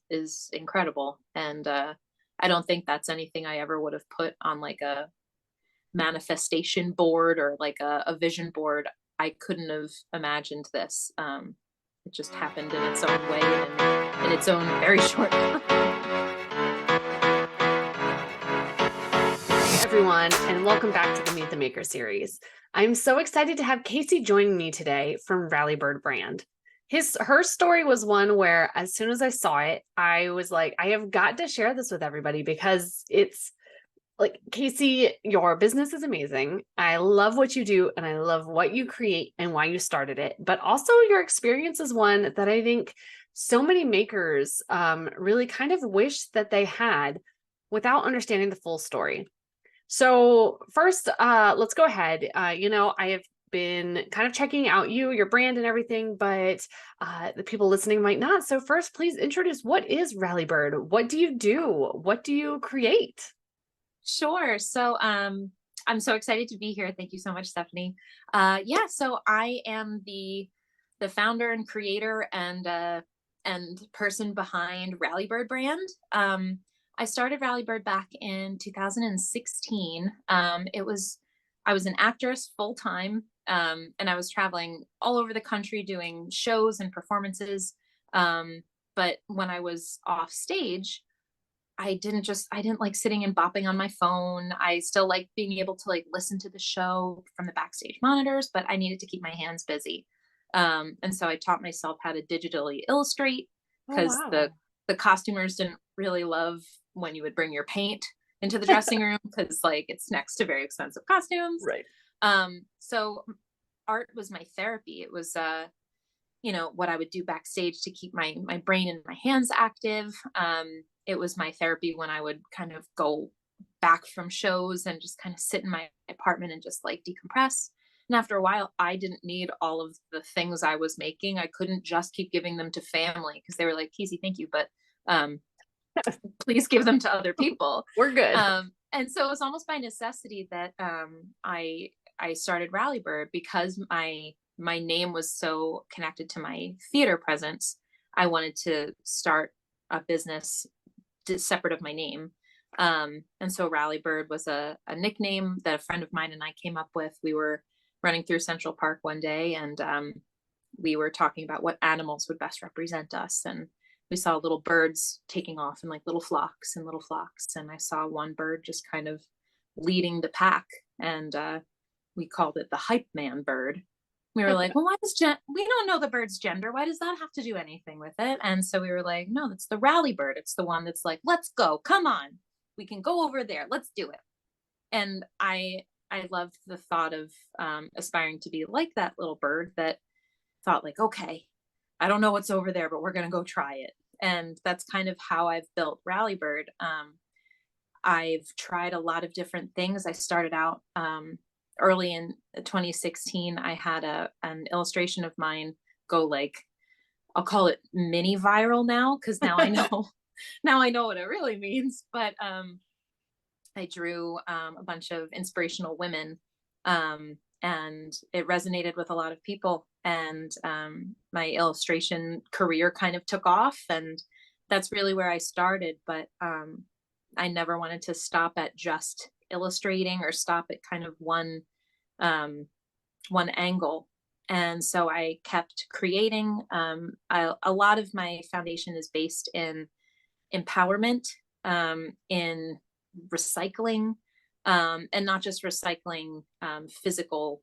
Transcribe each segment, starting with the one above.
is incredible. And I don't think that's anything I ever would have put on like a manifestation board or like a vision board. I couldn't have imagined this. It just happened in its own way and in its own very short time. Hey everyone, and welcome back to the Meet the Maker series. I'm so excited to have Casey joining me today from Rally Bird brand. Her story was one where as soon as I saw it, I was like, I have got to share this with everybody because it's like, Casey, your business is amazing. I love what you do and I love what you create and why you started it. But also your experience is one that I think so many makers really kind of wish that they had without understanding the full story. So first, let's go ahead. I have been kind of checking out your brand and everything, but the people listening might not. So first, please introduce, what is Rally Bird? What do you do? What do you create? Sure. So I'm so excited to be here. Thank you so much, Stephanie. Yeah, so I am the founder and creator and person behind Rally Bird brand. I started Rally Bird back in 2016. I was an actress full time, and I was traveling all over the country doing shows and performances. But when I was off stage, I didn't like sitting and bopping on my phone. I still like being able to like listen to the show from the backstage monitors, but I needed to keep my hands busy. And so I taught myself how to digitally illustrate Oh, because wow. the costumers didn't really love when you would bring your paint into the dressing room because like it's next to very expensive costumes. Right. So art was my therapy. It was what I would do backstage to keep my brain and my hands active. It was my therapy when I would kind of go back from shows and just kind of sit in my apartment and just like decompress. And after a while, I didn't need all of the things I was making. I couldn't just keep giving them to family because they were like, Casey, thank you, but please give them to other people. We're good. And so it was almost by necessity that I started Rally Bird because my name was so connected to my theater presence. I wanted to start a business separate of my name. And so Rally Bird was a nickname that a friend of mine and I came up with. We were running through Central Park one day and we were talking about what animals would best represent us. And we saw little birds taking off in like little flocks and little flocks. And I saw one bird just kind of leading the pack. And we called it the hype man bird. We were like, well, we don't know the bird's gender. Why does that have to do anything with it? And so we were like, no, that's the rally bird. It's the one that's like, let's go, come on, we can go over there, let's do it. And I loved the thought of aspiring to be like that little bird that thought like, okay, I don't know what's over there, but we're gonna go try it. And that's kind of how I've built Rally Bird. I've tried a lot of different things. I started out early in 2016. I had an illustration of mine go like, I'll call it mini viral now because now I know now I know what it really means. But I drew a bunch of inspirational women, and it resonated with a lot of people. And my illustration career kind of took off, and that's really where I started. But I never wanted to stop at just illustrating or stop at kind of one angle. And so I kept creating. A lot of my foundation is based in empowerment, in recycling, and not just recycling physical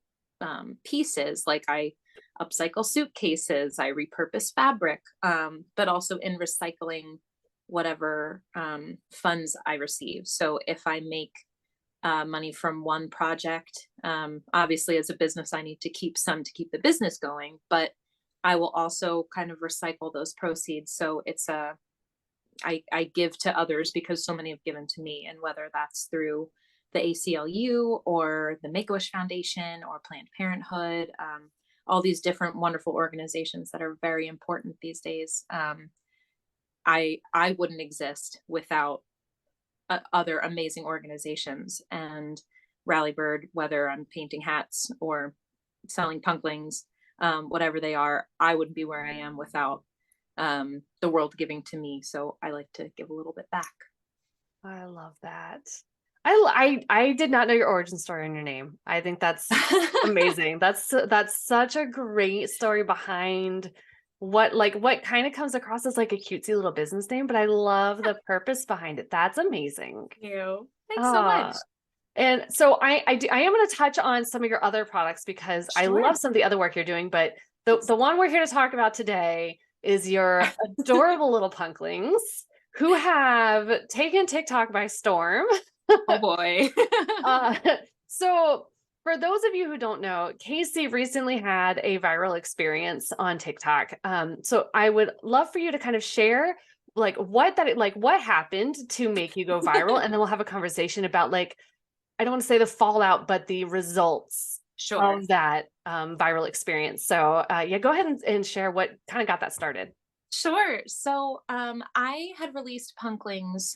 pieces. Like I upcycle suitcases, I repurpose fabric, but also in recycling whatever funds I receive. So if I make money from one project, obviously as a business, I need to keep some to keep the business going, but I will also kind of recycle those proceeds. So it's I give to others because so many have given to me, and whether that's through the ACLU or the Make-A-Wish Foundation or Planned Parenthood, all these different wonderful organizations that are very important these days. I wouldn't exist without other amazing organizations, and Rally Bird, whether I'm painting hats or selling punklings, whatever they are, I wouldn't be where I am without the world giving to me. So I like to give a little bit back. I love that. I did not know your origin story on your name. I think that's amazing. That's such a great story behind what kind of comes across as like a cutesy little business name, but I love the purpose behind it. That's amazing. Thank you. Thanks so much. Ah, and so I am going to touch on some of your other products because I Sure. love some of the other work you're doing, but the one we're here to talk about today is your adorable little punklings who have taken TikTok by storm. Oh boy. Uh, so for those of you who don't know, Casey recently had a viral experience on TikTok. So I would love for you to kind of share what happened to make you go viral, and then we'll have a conversation about I don't want to say the fallout, but the results Sure. of that viral experience. So yeah, go ahead and share what kind of got that started. Sure. So I had released Punklings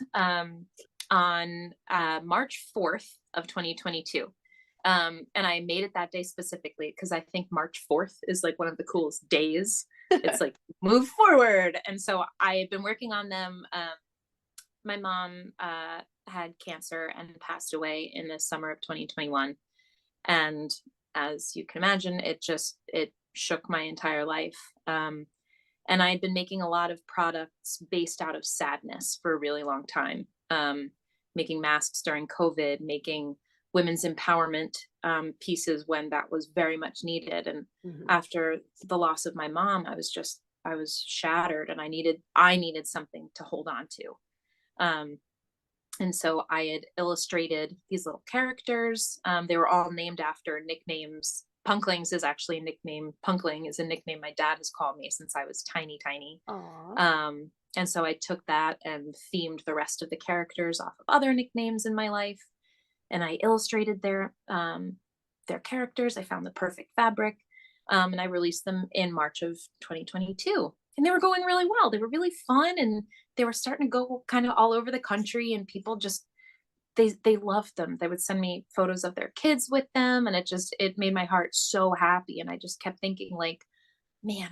on March 4th of 2022. And I made it that day specifically because I think March 4th is like one of the coolest days. It's like move forward. And so I had been working on them. My mom had cancer and passed away in the summer of 2021. And as you can imagine, it shook my entire life. And I had been making a lot of products based out of sadness for a really long time. Making masks during COVID, making women's empowerment pieces when that was very much needed. And after the loss of my mom, I was shattered, and I needed something to hold on to. And so I had illustrated these little characters. They were all named after nicknames. Punklings is actually a nickname. Punkling is a nickname my dad has called me since I was tiny. And so I took that and themed the rest of the characters off of other nicknames in my life. And I illustrated their characters. I found the perfect fabric. And I released them in March of 2022. And they were going really well. They were really fun, and they were starting to go kind of all over the country, and people just they loved them. They would send me photos of their kids with them, and it made my heart so happy. And I just kept thinking, like, man,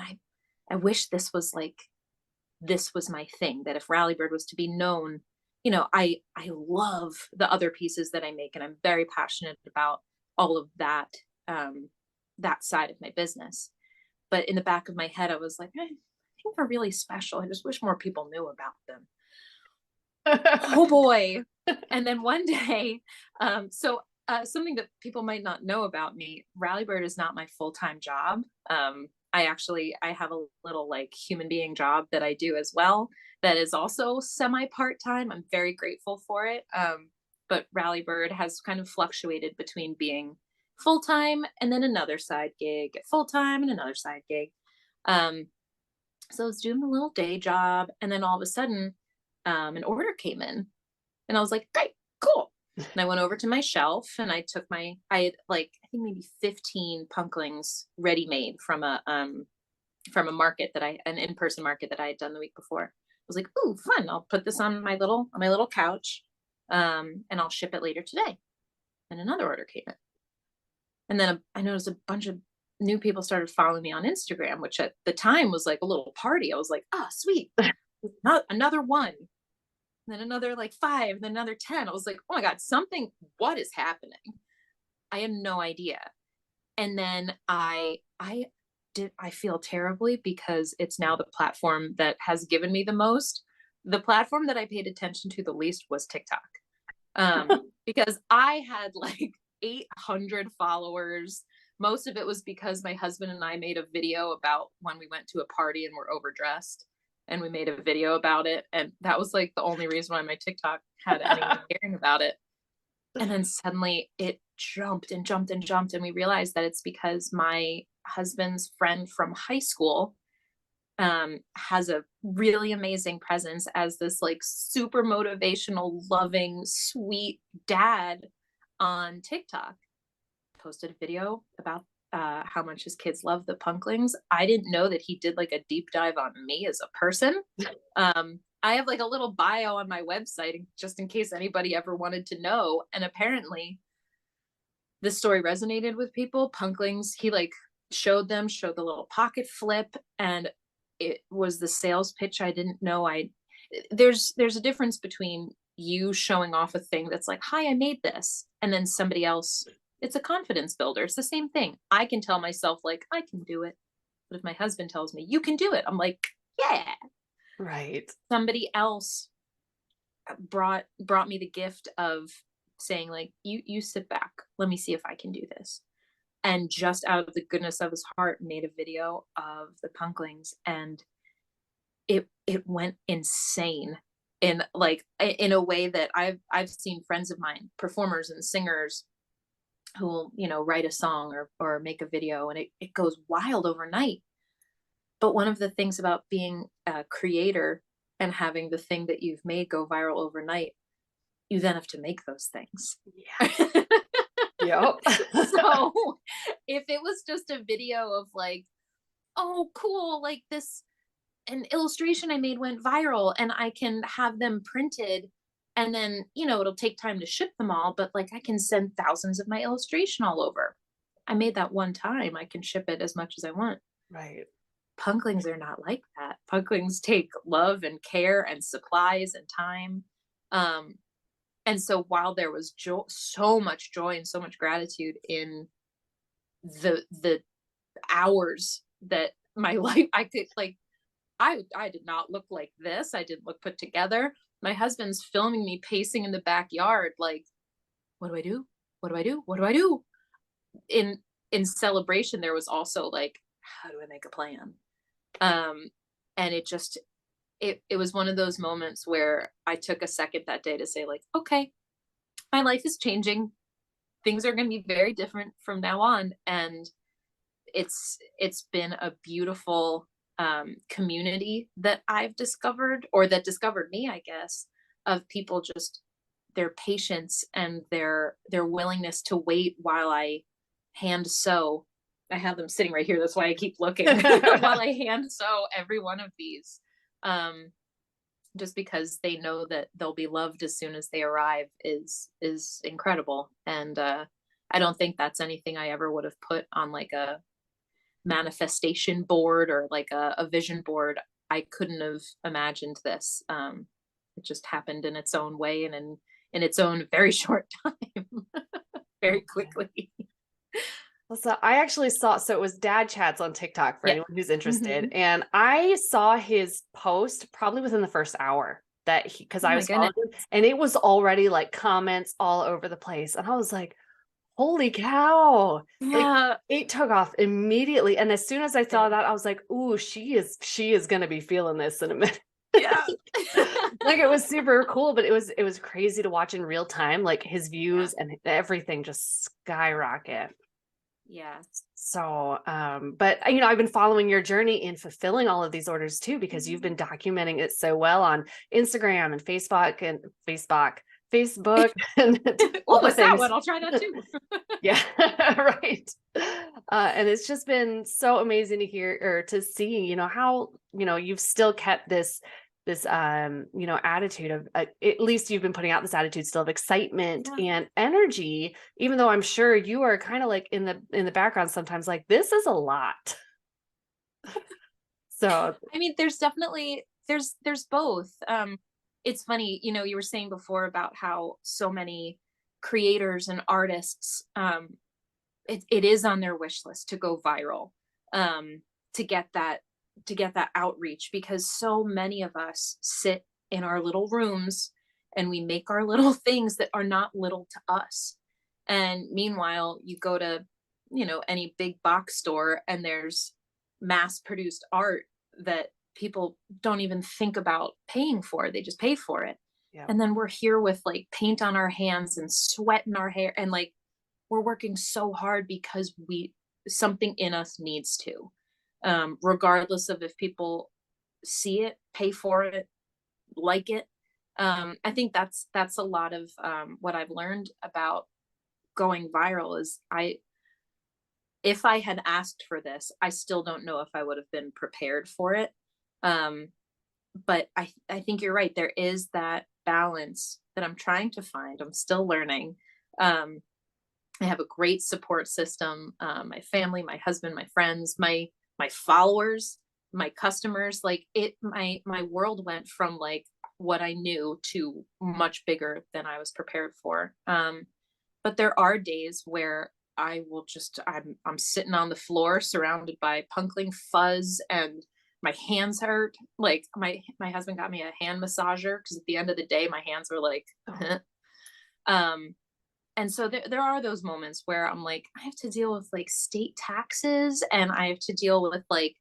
I wish this was my thing, that if Rally Bird was to be known, I love the other pieces that I make, and I'm very passionate about all of that that side of my business. But in the back of my head, I was like, I think they're really special. I just wish more people knew about them. Oh boy. And then one day, something that people might not know about me, Rally Bird is not my full-time job. I have a little like human being job that I do as well that is also semi part-time. I'm very grateful for it. But Rally Bird has kind of fluctuated between being full-time and then another side gig, full-time and another side gig. So I was doing a little day job, and then all of a sudden, an order came in, and I was like, great, cool. And I went over to my shelf, and I had I think maybe 15 punklings ready made from a market an in-person market that I had done the week before. I was like, ooh, fun. I'll put this on my little couch, and I'll ship it later today. And another order came in. And then I noticed a bunch of new people started following me on Instagram, which at the time was like a little party. I was like, oh, sweet. Not another one. And then another like 5, then another 10. I was like, oh my God, what is happening? I had no idea. And then I feel terribly because it's now the platform that has given me the most. The platform that I paid attention to the least was TikTok. Because I had like 800 followers. Most of it was because my husband and I made a video about when we went to a party and were overdressed, and we made a video about it. And that was like the only reason why my TikTok had anyone caring about it. And then suddenly it jumped and jumped and jumped. And we realized that it's because my husband's friend from high school has a really amazing presence as this like super motivational, loving, sweet dad on TikTok. Posted a video about how much his kids love the punklings. I didn't know that he did like a deep dive on me as a person. I have like a little bio on my website just in case anybody ever wanted to know. And apparently this story resonated with people. Punklings, he like showed the little pocket flip, and it was the sales pitch I didn't know there's a difference between you showing off a thing that's like, hi, I made this, and then somebody else, it's a confidence builder. It's the same thing. I can tell myself like, I can do it. But if my husband tells me you can do it, I'm like, yeah. Right. Somebody else brought me the gift of saying like, you sit back, let me see if I can do this. And just out of the goodness of his heart made a video of the Punklings, and it went insane in like in a way that I've seen friends of mine, performers and singers, who will, write a song or make a video, and it goes wild overnight. But one of the things about being a creator and having the thing that you've made go viral overnight, you then have to make those things. Yeah. Yep. So if it was just a video of like, oh, cool, like this, an illustration I made went viral and I can have them printed, and then, it'll take time to ship them all, but like I can send thousands of my illustration all over. I made that one time, I can ship it as much as I want. Right. Punklings are not like that. Punklings take love and care and supplies and time. And so while there was so much joy and so much gratitude in the hours that my life, I could like, I did not look like this. I didn't look put together. My husband's filming me pacing in the backyard, like, what do I do? What do I do? What do I do? In celebration, there was also like, how do I make a plan? And it was one of those moments where I took a second that day to say like, okay, my life is changing. Things are going to be very different from now on. And it's been a beautiful community that I've discovered, or that discovered me, I guess, of people, just their patience and their willingness to wait while I hand sew. I have them sitting right here. That's why I keep looking while I hand sew every one of these. Just because they know that they'll be loved as soon as they arrive is incredible. And I don't think that's anything I ever would have put on like a manifestation board or like a vision board. I couldn't have imagined this. It just happened in its own way and in its own very short time, very quickly. So I actually saw, so it was Dad Chats on TikTok for anyone who's interested. And I saw his post probably within the first hour that because I was following him, and it was already like comments all over the place. And I was like, holy cow. Yeah. Like, it took off immediately. And as soon as I saw that, I was like, ooh, she is going to be feeling this in a minute. Yeah. Like, it was super cool, but it was crazy to watch in real time, like his views and everything just skyrocket. Yes. So, but I've been following your journey in fulfilling all of these orders too, because you've been documenting it so well on Instagram and Facebook and all the What's things. that one? I'll try that too. Yeah, right. And it's just been so amazing to hear or to see, how, you've still kept this attitude of, at least you've been putting out this attitude still of excitement and energy, even though I'm sure you are kind of like in the background sometimes, like, this is a lot. So, I mean, there's definitely, there's both. It's funny, you were saying before about how so many creators and artists, it is on their wish list to go viral, to get that outreach, because so many of us sit in our little rooms and we make our little things that are not little to us. And meanwhile, you go to, any big box store and there's mass produced art that people don't even think about paying for. They just pay for it. yeah. And then we're here with like paint on our hands and sweat in our hair, and like we're working so hard because something in us needs to, regardless of if people see it, pay for it, like it. I think that's a lot of what I've learned about going viral is if I had asked for this, I still don't know if I would have been prepared for it. But I think you're right. There is that balance that I'm trying to find. I'm still learning. I have a great support system. My family, my husband, my friends, my followers. my customers, like my world went from like what I knew to much bigger than I was prepared for. But there are days where I'm sitting on the floor surrounded by punkling fuzz and my hands hurt. Like my husband got me a hand massager because at the end of the day my hands were like um and so there are those moments where I'm like, I have to deal with like state taxes and I have to deal with like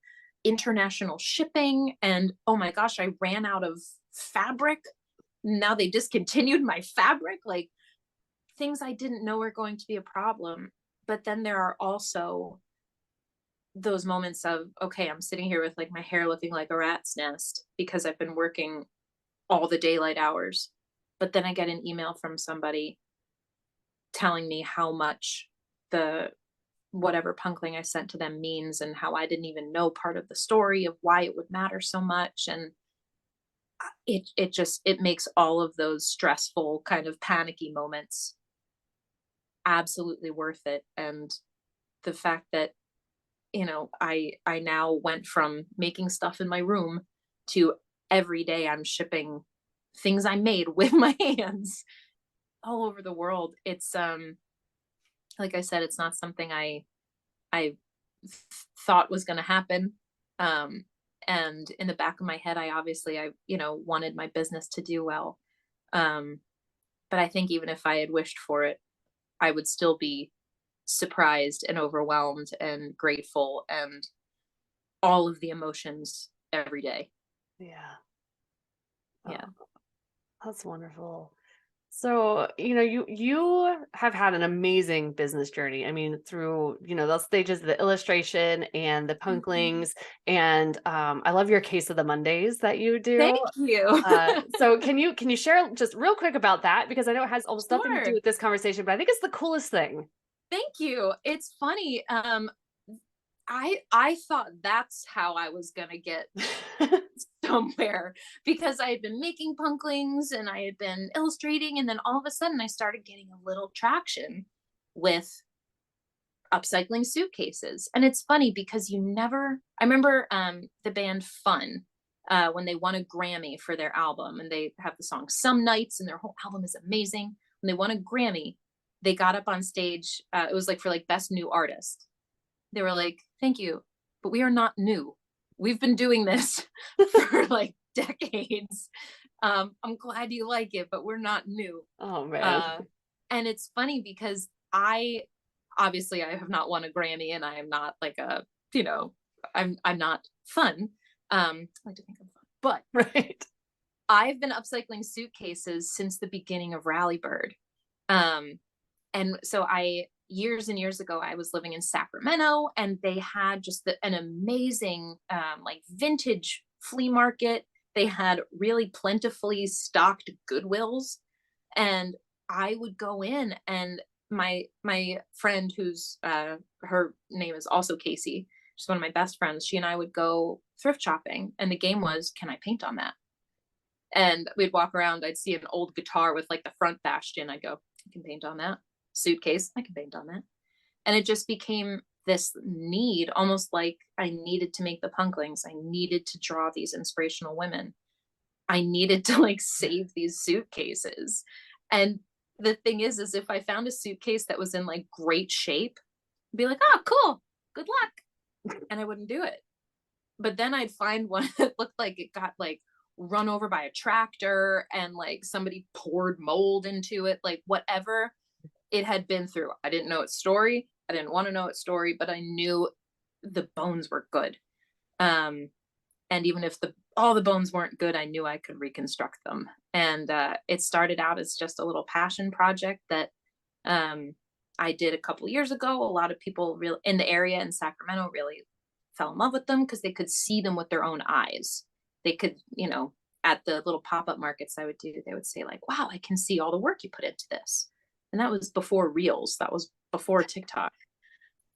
international shipping. And oh my gosh, I ran out of fabric. Now they discontinued my fabric. Like things I didn't know were going to be a problem. But then there are also those moments of, okay, I'm sitting here with like my hair looking like a rat's nest because I've been working all the daylight hours. But then I get an email from somebody telling me how much the whatever punkling I sent to them means and how I didn't even know part of the story of why it would matter so much. And it makes all of those stressful kind of panicky moments absolutely worth it. And the fact that, I now went from making stuff in my room to every day I'm shipping things I made with my hands all over the world. It's like I said, it's not something I thought was going to happen. And in the back of my head, I wanted my business to do well. But I think even if I had wished for it, I would still be surprised and overwhelmed and grateful and all of the emotions every day. Yeah. Yeah. Oh, that's wonderful. So, you have had an amazing business journey. I mean, through, those stages, the illustration and the Mhm. punklings. And I love your case of the Mondays that you Thank do. you. So can you share just real quick about that? Because I know it has almost nothing to do Sure. with this conversation, but I think it's the coolest thing. Thank you. It's funny. I thought that's how I was gonna get somewhere because I had been making punklings and I had been illustrating, and then all of a sudden I started getting a little traction with upcycling suitcases. And it's funny because I remember the band Fun when they won a Grammy for their album, and they have the song Some Nights and their whole album is amazing. When they won a Grammy, they got up on stage. It was like for like best new artist. They were like, thank you, but we are not new. We've been doing this for like decades. I'm glad you like it, but we're not new. Oh man. Uh, and it's funny because I have not won a Grammy and I am not like you know, I'm not fun. I like to think I'm fun, but Right. I've been upcycling suitcases since the beginning of Rallybird. Um, and so years and years ago, I was living in Sacramento and they had just an amazing, like vintage flea market. They had really plentifully stocked Goodwills. And I would go in and my friend who's, her name is also Casey. She's one of my best friends. She and I would go thrift shopping and the game was, can I paint on that? And we'd walk around, I'd see an old guitar with like the front bastion. I'd go, I can paint on that. Suitcase, I can paint on that. And it just became this need, almost like I needed to make the punklings. I needed to draw these inspirational women. I needed to like save these suitcases. And the thing is if I found a suitcase that was in like great shape, I'd be like, oh, cool, good luck. And I wouldn't do it. But then I'd find one that looked like it got like run over by a tractor and like somebody poured mold into it, like whatever it had been through. I didn't know its story. I didn't want to know its story, but I knew the bones were good. Um, and even if all the bones weren't good, I knew I could reconstruct them. And it started out as just a little passion project that I did a couple years ago. A lot of people really in the area in Sacramento really fell in love with them because they could see them with their own eyes. They could, at the little pop-up markets I would do, they would say like, wow, I can see all the work you put into this. And that was before Reels. That was before TikTok.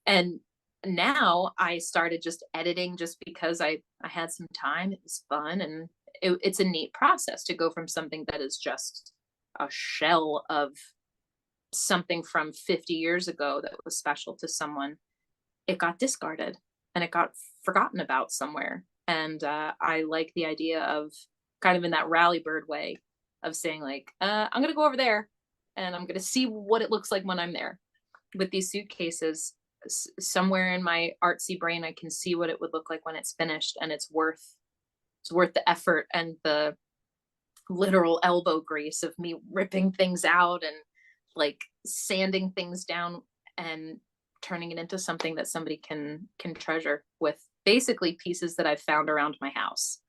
And now I started just editing just because I had some time. It was fun. And it's a neat process to go from something that is just a shell of something from 50 years ago that was special to someone. It got discarded and it got forgotten about somewhere. And I like the idea of kind of in that rally bird way of saying like, I'm going to go over there and I'm going to see what it looks like when I'm there with these suitcases. Somewhere in my artsy brain, I can see what it would look like when it's finished, and it's worth the effort and the literal elbow grease of me ripping things out and like sanding things down and turning it into something that somebody can treasure with basically pieces that I've found around my house.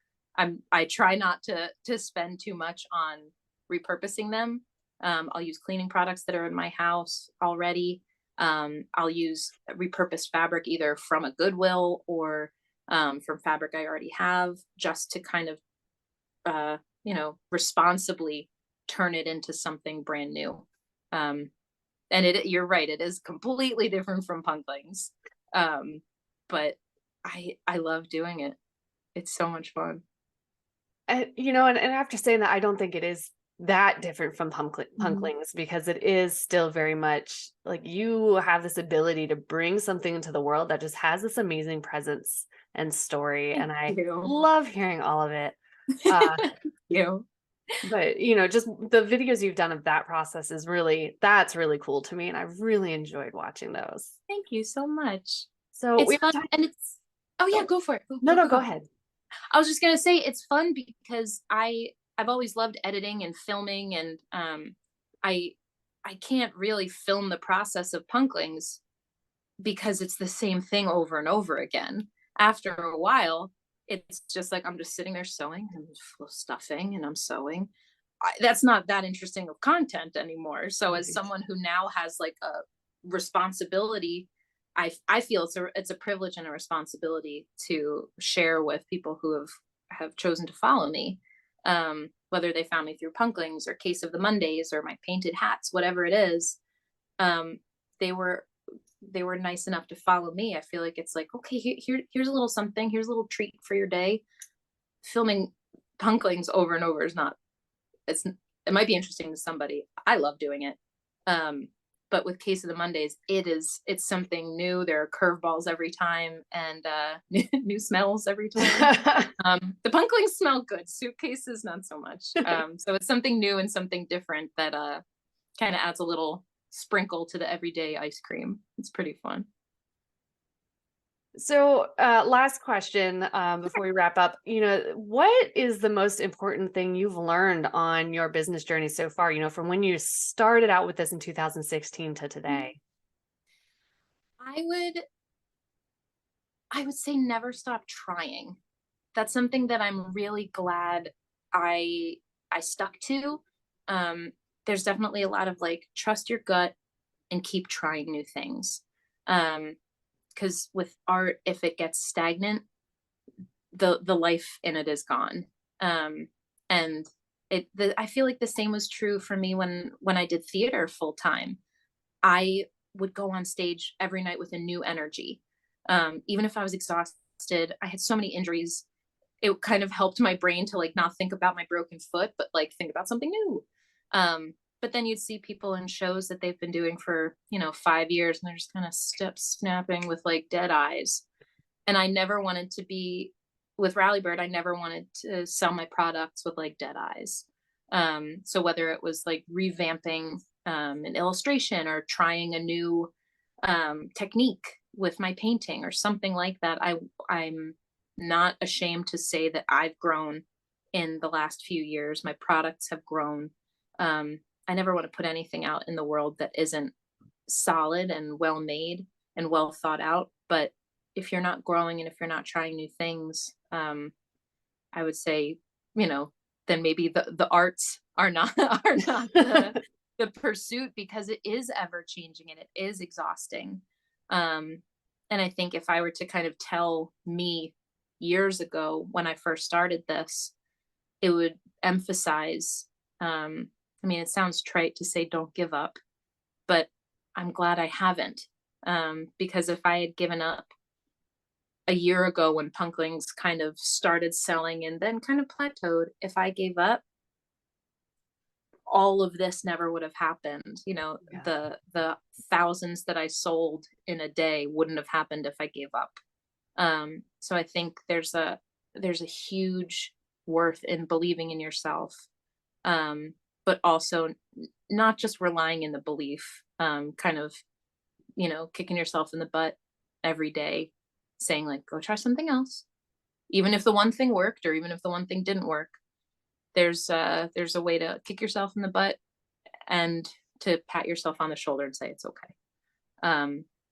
I try not to spend too much on repurposing them. I'll use cleaning products that are in my house already. I'll use repurposed fabric either from a Goodwill or from fabric I already have, just to kind of responsibly turn it into something brand new. And you're right, it is completely different from Punklings. But I love doing it. It's so much fun. And and after saying that, I don't think it is that different from Punklings, because it is still very much like you have this ability to bring something into the world that just has this amazing presence and story. Thank And I you. love hearing all of it. Uh, Thank you. but just the videos you've done of that process that's really cool to me. And I've really enjoyed watching those. Thank you so much. So It's we fun and it's oh yeah, go for it. no, go ahead. I was just gonna say it's fun because I've always loved editing and filming, and I I can't really film the process of Punklings because it's the same thing over and over again. After a while, it's just like I'm just sitting there sewing and stuffing and I'm sewing. That's not that interesting of content anymore. So as Right. someone who now has like a responsibility, I feel it's a privilege and a responsibility to share with people who have chosen to follow me, whether they found me through Punklings or Case of the Mondays or my painted hats, whatever it is. um, they were they were nice enough to follow me. I feel like it's like, okay, here's a little something, here's a little treat for your day. Filming Punklings over and over is not, it might be interesting to somebody. I love doing it. Um, but with Case of the Mondays, it's something new. There are curveballs every time, and new smells every time. The Punklings smell good. Suitcases, not so much. So it's something new and something different that kind of adds a little sprinkle to the everyday ice cream. It's pretty fun. So, last question, before we wrap up, what is the most important thing you've learned on your business journey so far, from when you started out with this in 2016 to today? I would I would say never stop trying. That's something that I'm really glad I stuck to. Um, there's definitely a lot of like trust your gut and keep trying new things. Because with art, if it gets stagnant, the life in it is gone. And I feel like the same was true for me when I did theater full time. I would go on stage every night with a new energy. Even if I was exhausted, I had so many injuries. It kind of helped my brain to like not think about my broken foot, but like think about something new. But then you'd see people in shows that they've been doing for 5 years, and they're just kind of snapping with like dead eyes. And I never wanted to be with Rallybird. I never wanted to sell my products with like dead eyes. So whether it was like revamping an illustration or trying a new technique with my painting or something like that, I'm not ashamed to say that I've grown in the last few years. My products have grown. I never want to put anything out in the world that isn't solid and well made and well thought out. But if you're not growing and if you're not trying new things, I would say, then maybe the arts are not are not the pursuit, because it is ever changing and it is exhausting. And I think if I were to kind of tell me years ago when I first started this, it would emphasize, I mean, it sounds trite to say don't give up, but I'm glad I haven't. Because if I had given up a year ago when Punklings kind of started selling and then kind of plateaued, if I gave up, all of this never would have happened. Yeah. The thousands that I sold in a day wouldn't have happened if I gave up. So I think there's there's a huge worth in believing in yourself, but also not just relying in the belief, kind of, kicking yourself in the butt every day, saying like, go try something else. Even if the one thing worked, or even if the one thing didn't work, there's a way to kick yourself in the butt and to pat yourself on the shoulder and say it's okay.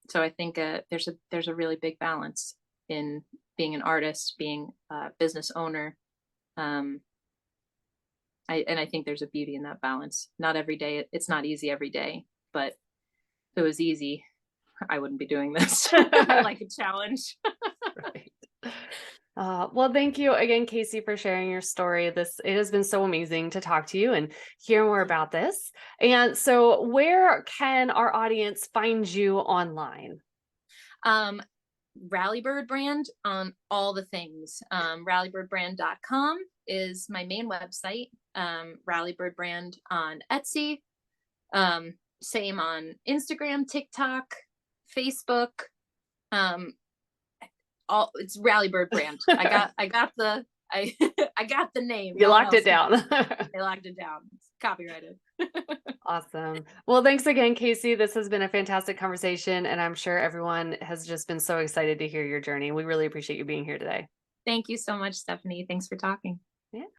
So I think there's a really big balance in being an artist, being a business owner. I think there's a beauty in that balance. Not every day, it's not easy every day, but if it was easy, I wouldn't be doing this. I like a challenge. Right. Well, thank you again, Casey, for sharing your story. It has been so amazing to talk to you and hear more about this. And so, where can our audience find you online? Rallybird brand on all the things. Rallybirdbrand.com is my main website. Rallybird brand on Etsy. Same on Instagram, TikTok, Facebook. It's Rallybird brand. I got the name. You locked it down. I locked it down. It's copyrighted. Awesome. Well, thanks again, Casey. This has been a fantastic conversation, and I'm sure everyone has just been so excited to hear your journey. We really appreciate you being here today. Thank you so much, Stephanie. Thanks for talking. Yeah.